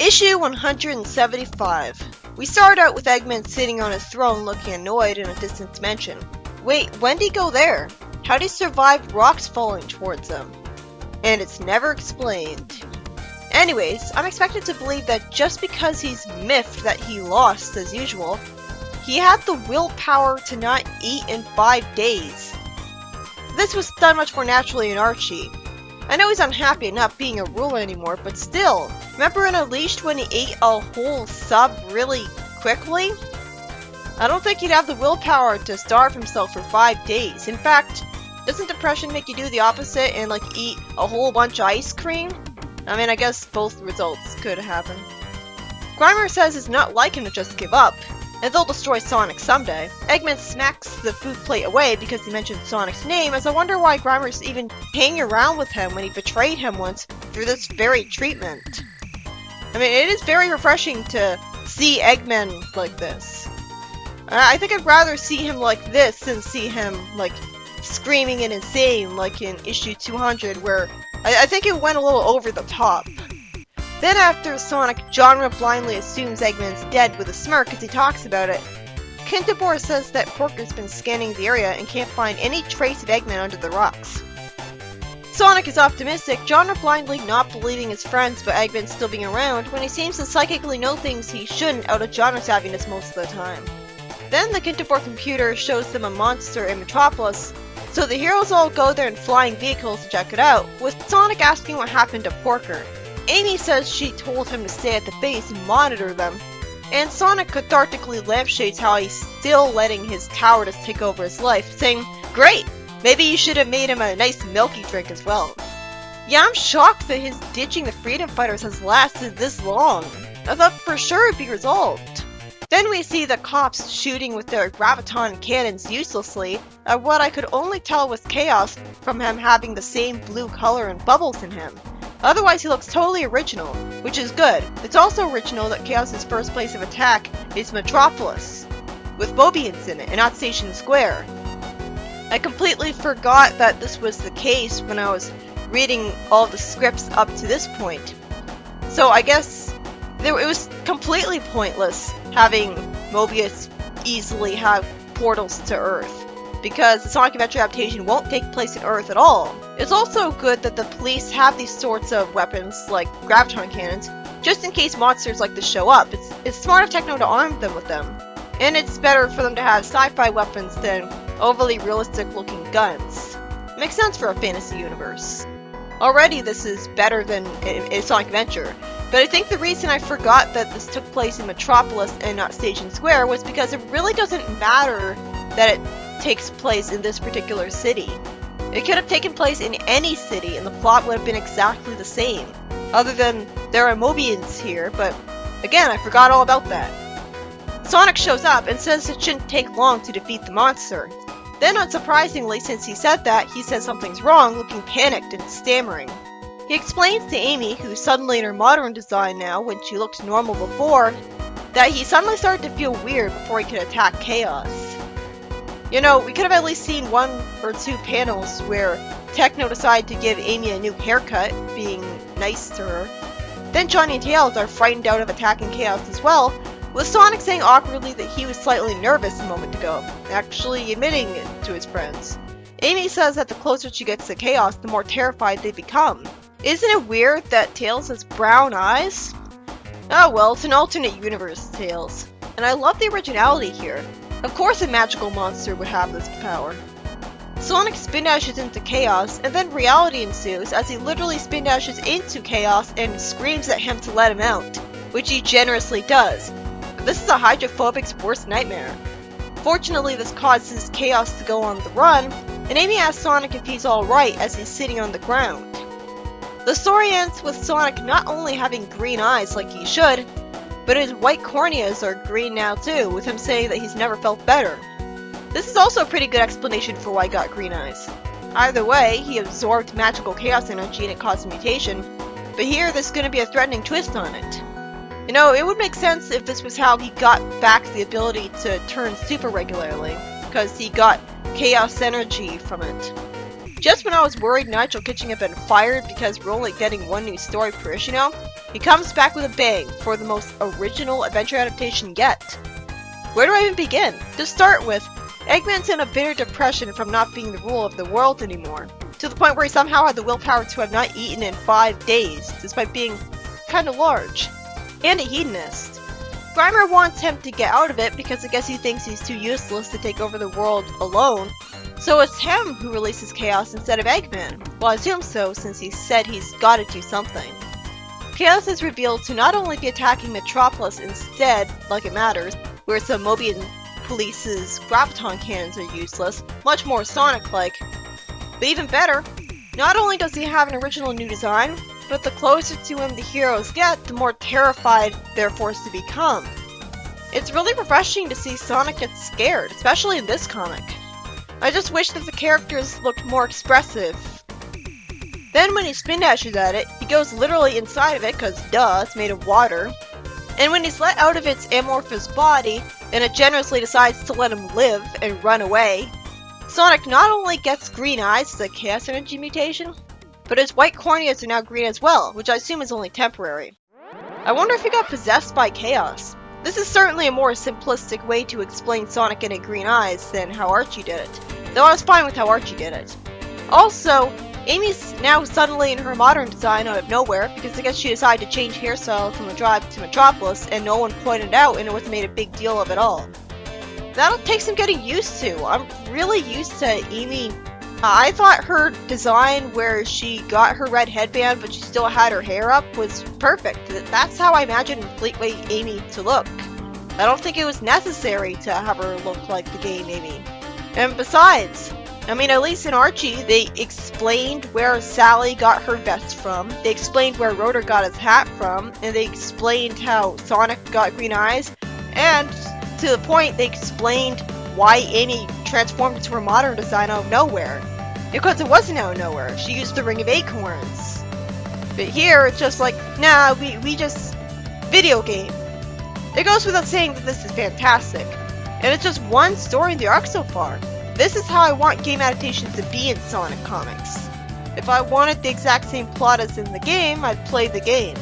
Issue 175. We start out with Eggman sitting on his throne looking annoyed in a distant dimension. Wait, when did he go there? How did he survive rocks falling towards him? And it's never explained. Anyways, I'm expected to believe that just because he's miffed that he lost as usual, he had the willpower to not eat in 5 days. This was done much more naturally in Archie. I know he's unhappy at not being a ruler anymore, but still, remember in Unleashed when he ate a whole sub really quickly? I don't think he'd have the willpower to starve himself for 5 days. In fact, doesn't depression make you do the opposite and like eat a whole bunch of ice cream? I mean, I guess both results could happen. Grimer says it's not like him to just give up, and they'll destroy Sonic someday. Eggman smacks the food plate away because he mentioned Sonic's name, as I wonder why Grimer's even hanging around with him when he betrayed him once through this very treatment. I mean, it is very refreshing to see Eggman like this. I think I'd rather see him like this than see him, like, screaming and insane like in issue 200, where I think it went a little over the top. Then after Sonic genre blindly assumes Eggman's dead with a smirk as he talks about it, Kintobor says that Porker's been scanning the area and can't find any trace of Eggman under the rocks. Sonic is optimistic, genre blindly not believing his friends but Eggman still being around when he seems to psychically know things he shouldn't out of genre savviness most of the time. Then the Kintobor computer shows them a monster in Metropolis, so the heroes all go there in flying vehicles to check it out, with Sonic asking what happened to Porker. Amy says she told him to stay at the base and monitor them, and Sonic cathartically lampshades how he's still letting his cowardice take over his life, saying, "Great! Maybe you should have made him a nice milky drink as well." Yeah, I'm shocked that his ditching the freedom fighters has lasted this long. I thought for sure it'd be resolved. Then we see the cops shooting with their graviton cannons uselessly at what I could only tell was Chaos from him having the same blue color and bubbles in him. Otherwise he looks totally original, which is good. It's also original that Chaos' first place of attack is Metropolis, with Mobians in it and not Station Square. I completely forgot that this was the case when I was reading all the scripts up to this point. So I guess it was completely pointless having Mobius easily have portals to Earth, because the Sonic Adventure adaptation won't take place in Earth at all. It's also good that the police have these sorts of weapons, like graviton cannons, just in case monsters like this show up. It's smart of Techno to arm them with them. And it's better for them to have sci-fi weapons than overly realistic looking guns. It makes sense for a fantasy universe. Already this is better than a Sonic Adventure, but I think the reason I forgot that this took place in Metropolis and not Station Square was because it really doesn't matter that it takes place in this particular city. It could have taken place in any city and the plot would have been exactly the same. Other than there are Mobians here, but again, I forgot all about that. Sonic shows up and says it shouldn't take long to defeat the monster. Then unsurprisingly, since he said that, he says something's wrong, looking panicked and stammering. He explains to Amy, who's suddenly in her modern design now when she looked normal before, that he suddenly started to feel weird before he could attack Chaos. You know, we could have at least seen 1 or 2 panels where Techno decided to give Amy a new haircut, being nice to her. Then Johnny and Tails are frightened out of attacking Chaos as well, with Sonic saying awkwardly that he was slightly nervous a moment ago, actually admitting it to his friends. Amy says that the closer she gets to Chaos, the more terrified they become. Isn't it weird that Tails has brown eyes? Oh well, it's an alternate universe, Tails. And I love the originality here. Of course a magical monster would have this power. Sonic spin dashes into Chaos, and then reality ensues as he literally spin dashes into Chaos and screams at him to let him out, which he generously does. But this is a hydrophobic's worst nightmare. Fortunately, this causes Chaos to go on the run, and Amy asks Sonic if he's alright as he's sitting on the ground. The story ends with Sonic not only having green eyes like he should, but his white corneas are green now too, with him saying that he's never felt better. This is also a pretty good explanation for why he got green eyes. Either way, he absorbed magical chaos energy and it caused a mutation, but here there's going to be a threatening twist on it. You know, it would make sense if this was how he got back the ability to turn super regularly, because he got chaos energy from it. Just when I was worried Nigel Kitchen had been fired because we're only getting 1 new story per issue now, He comes back with a bang for the most original adventure adaptation yet. Where do I even begin? To start with, Eggman's in a bitter depression from not being the rule of the world anymore, to the point where he somehow had the willpower to have not eaten in 5 days, despite being kinda large, and a hedonist. Grimer wants him to get out of it because I guess he thinks he's too useless to take over the world alone, so it's him who releases Chaos instead of Eggman. Well, I assume so, since he said he's gotta do something. Chaos is revealed to not only be attacking Metropolis instead, like it matters, where some Mobian Police's graviton cannons are useless, much more Sonic-like. But even better, not only does he have an original new design, but the closer to him the heroes get, the more terrified they're forced to become. It's really refreshing to see Sonic get scared, especially in this comic. I just wish that the characters looked more expressive. Then when he spin dashes at it, he goes literally inside of it, cause duh, it's made of water. And when he's let out of its amorphous body, and it generously decides to let him live and run away, Sonic not only gets green eyes as a Chaos Energy mutation, but his white corneas are now green as well, which I assume is only temporary. I wonder if he got possessed by Chaos. This is certainly a more simplistic way to explain Sonic getting green eyes than how Archie did it, though I was fine with how Archie did it. Also, Amy's now suddenly in her modern design out of nowhere, because I guess she decided to change hairstyle from the drive to Metropolis and no one pointed it out and it wasn't made a big deal of it all. That'll take some getting used to. I'm really used to Amy. I thought her design where she got her red headband but she still had her hair up was perfect. That's how I imagined Fleetway Amy to look. I don't think it was necessary to have her look like the game Amy. And besides, I mean, at least in Archie, they explained where Sally got her vest from, they explained where Rotor got his hat from, and they explained how Sonic got green eyes, and to the point, they explained why Amy transformed into her modern design out of nowhere. Because it wasn't out of nowhere, she used the Ring of Acorns. But here, it's just like, nah, we just... video game. It goes without saying that this is fantastic, and it's just one story in the arc so far. This is how I want game adaptations to be in Sonic comics. If I wanted the exact same plot as in the game, I'd play the game.